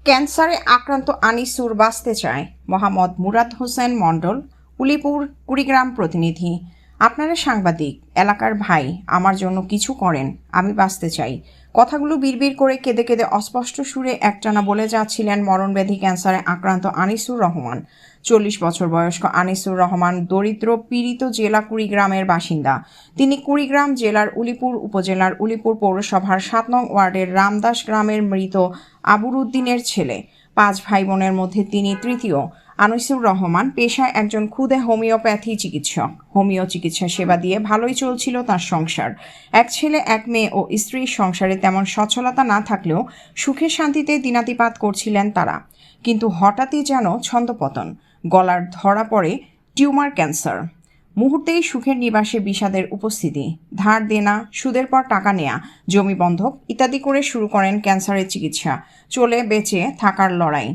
ক্যান্সারে আক্রান্ত আনিসুর বাঁচতে চায়। মোহাম্মদ মুরাদ হোসেন মণ্ডল, উলিপুর, কুড়িগ্রাম প্রতিনিধি। আপনারা সাংবাদিক, এলাকার ভাই, আমার জন্য কিছু করেন, আমি বাঁচতে চাই। কথাগুলো বিড়বিড় করে কেঁদে কেঁদে অস্পষ্ট সুরে একটানা বলে যাচ্ছিলেন মরণব্যাধি ক্যান্সারে আক্রান্ত আনিসুর রহমান। 40 বছর বয়স্ক আনিসুর রহমান দরিদ্র পীড়িত জেলা কুড়িগ্রামের বাসিন্দা। তিনি কুড়িগ্রাম জেলার উলিপুর উপজেলার উলিপুর পৌরসভার 7 নং ওয়ার্ডের রামদাস গ্রামের মৃত আবুর উদ্দিনের ছেলে। 5 ভাই বোনের মধ্যে তিনি তৃতীয়। আনিসুর রহমান পেশায় একজন ক্ষুদে হোমিওপ্যাথি চিকিৎসক। হোমিও চিকিৎসা সেবা দিয়ে ভালোই চলছিল তার সংসার। এক ছেলে, এক মেয়ে ও স্ত্রীর সংসারে তেমন সচ্ছলতা না থাকলেও সুখে শান্তিতে দিনাতিপাত করছিলেন তারা। কিন্তু হঠাৎই যেন ছন্দপতন। গলার ধরা পড়ে টিউমার ক্যান্সার। মুহূর্তেই সুখের নিবাসে বিষাদের উপস্থিতি। ধার দেনা, সুদের পর টাকা নেয়া, জমি বন্ধক ইত্যাদি করে শুরু করেন ক্যান্সারের চিকিৎসা। চলে বেঁচে থাকার লড়াই।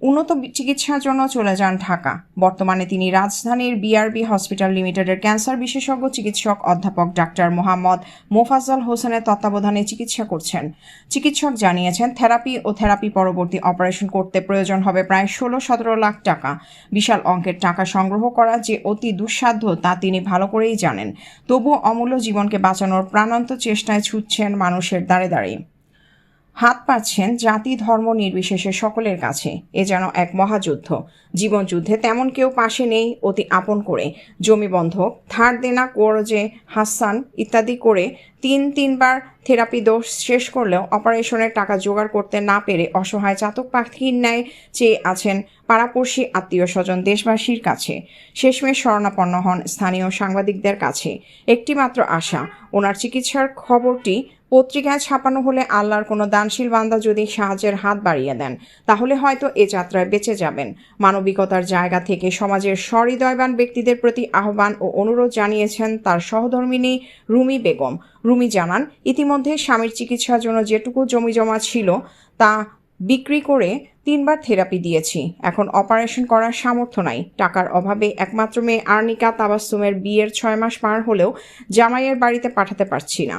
উন্নত চিকিৎসার জন্য চলে যান ঢাকা। বর্তমানে তিনি রাজধানীর বিআরবি হসপিটাল লিমিটেডের ক্যান্সার বিশেষজ্ঞ চিকিৎসক অধ্যাপক ডাক্তার মোহাম্মদ মোফাজ্জল হোসেনের তত্ত্বাবধানে চিকিৎসা করছেন। চিকিৎসক জানিয়েছেন, থেরাপি ও থেরাপি পরবর্তী অপারেশন করতে প্রয়োজন হবে প্রায় 16-17 লাখ টাকা। বিশাল অঙ্কের টাকা সংগ্রহ করা যে অতি দুঃসাধ্য তা তিনি ভালো করেই জানেন। তবুও অমূল্য জীবনকে বাঁচানোর প্রাণান্ত চেষ্টায় ছুটছেন মানুষের দাঁড়ে দাঁড়িয়ে। হাত পাচ্ছেন জাতি ধর্ম নির্বিশেষে সকলের কাছে। এ যেন এক মহাযুদ্ধ। জীবনযুদ্ধে তেমন কেউ পাশে নেই অতি আপন করে। জমি বন্ধক, ধার দেনা, কোরজে হাসান ইত্যাদি করে তিনবার থেরাপি ডোজ শেষ করলেও অপারেশনের টাকা জোগাড় করতে না পেরে অসহায় চাতক পাখির ন্যায় চেয়ে আছেন পাড়াপড়শি, আত্মীয় স্বজন, দেশবাসীর কাছে। শেষমেশ শরণাপন্ন হন স্থানীয় সাংবাদিকদের কাছে। একটিমাত্র আশা, ওনার চিকিৎসার খবরটি পত্রিকায় ছাপানো হলে আল্লাহর কোনো দানশীল বান্দা যদি সাহায্যের হাত বাড়িয়ে দেন, তাহলে হয়তো এ যাত্রায় বেঁচে যাবেন। মানবিকতার জায়গা থেকে সমাজের সহৃদয়বান ব্যক্তিদের প্রতি আহ্বান ও অনুরোধ জানিয়েছেন তার সহধর্মিণী রুমি বেগম। রুমি জানান, ইতিমধ্যে স্বামীর চিকিৎসার জন্য যেটুকু জমি জমা ছিল তা বিক্রি করে 3বার থেরাপি দিয়েছি। এখন অপারেশন করার সামর্থ্য নাই। টাকার অভাবে একমাত্র মেয়ে আর্নিকা তাবাসসুমের বিয়ের 6 মাস পার হলেও জামাইয়ের বাড়িতে পাঠাতে পারছি না।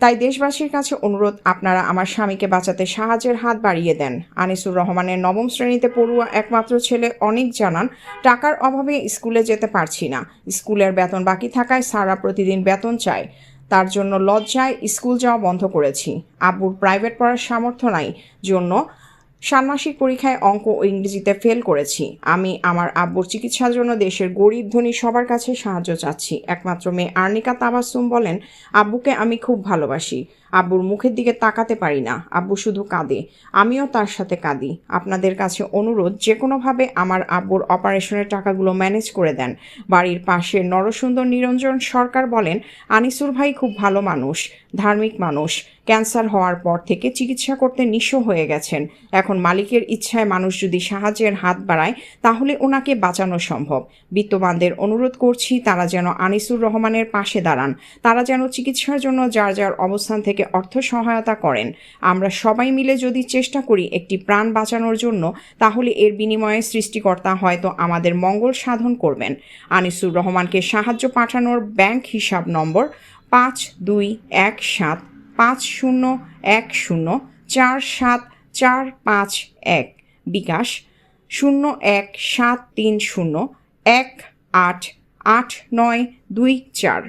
তাই দেশবাসীর কাছে অনুরোধ, আপনারা আমার স্বামীকে বাঁচাতে সাহায্যের হাত বাড়িয়ে দেন। আনিসুর রহমানের 9ম শ্রেণীতে পড়ুয়া একমাত্র ছেলে অনেক জানান, টাকার অভাবে স্কুলে যেতে পারছি না। স্কুলের বেতন বাকি থাকায় স্যাররা প্রতিদিন বেতন চায়। তার জন্য লজ্জায় স্কুল যাওয়া বন্ধ করেছি। আব্বুর প্রাইভেট পড়ার সামর্থ্য নাই জন্য ষান্মাসিক পরীক্ষায় অঙ্ক ও ইংরেজিতে ফেল করেছি। আমি আমার আব্বুর চিকিৎসার জন্য দেশের গরিব ধনী সবার কাছে সাহায্য চাচ্ছি। একমাত্র মেয়ে আর্নিকা তাবাসসুম বলেন, আব্বুকে আমি খুব ভালোবাসি। আব্বুর মুখের দিকে তাকাতে পারি না। আব্বু শুধু কাঁদে, আমিও তার সাথে কাঁদি। আপনাদের কাছে অনুরোধ, যে কোনোভাবে আমার আব্বুর অপারেশনের টাকাগুলো ম্যানেজ করে দেন। বাড়ির পাশে নরসুন্দর নিরঞ্জন সরকার বলেন, আনিসুর ভাই খুব ভালো মানুষ, ধার্মিক মানুষ। ক্যান্সার হওয়ার পর থেকে চিকিৎসা করতে নিঃস্ব হয়ে গেছেন। এখন মালিকের ইচ্ছায় মানুষ যদি সাহায্যের হাত বাড়ায় তাহলে ওনাকে বাঁচানো সম্ভব। বিত্তবানদের অনুরোধ করছি, তারা যেন আনিসুর রহমানের পাশে দাঁড়ান। তারা যেন চিকিৎসার জন্য যার যার অবস্থান থেকে অর্থ সহায়তা করেন। আমরা সবাই মিলে যদি চেষ্টা করি একটি প্রাণ বাঁচানোর জন্য, তাহলে এর বিনিময়ে সৃষ্টিকর্তা হয়তো আমাদের মঙ্গল সাধন করবেন। আনিসুর রহমানকে সাহায্য পাঠানোর ব্যাংক হিসাব নম্বর 5210504741, বিকাশ 017301888924।